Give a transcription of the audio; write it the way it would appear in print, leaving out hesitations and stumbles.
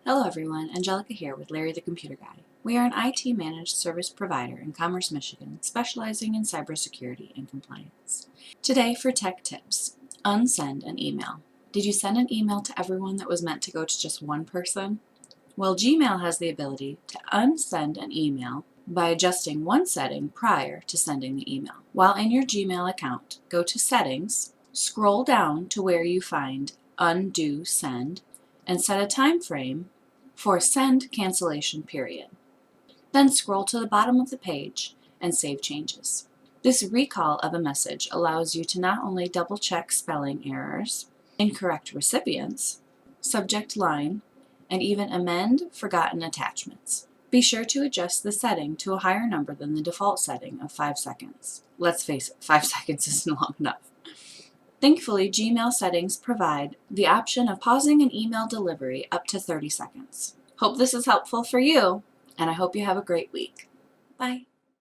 Hello everyone, Angelica here with Larry the Computer Guy. We are an IT managed service provider in Commerce, Michigan, specializing in cybersecurity and compliance. Today for tech tips, unsend an email. Did you send an email to everyone that was meant to go to just one person? Well, Gmail has the ability to unsend an email by adjusting one setting prior to sending the email. While in your Gmail account, go to Settings, scroll down to where you find Undo Send, and set a time frame for send cancellation period. Then scroll to the bottom of the page and save changes. This recall of a message allows you to not only double-check spelling errors, incorrect recipients, subject line, and even amend forgotten attachments. Be sure to adjust the setting to a higher number than the default setting of 5 seconds. Let's face it, 5 seconds isn't long enough. Thankfully, Gmail settings provide the option of pausing an email delivery up to 30 seconds. Hope this is helpful for you, and I hope you have a great week. Bye.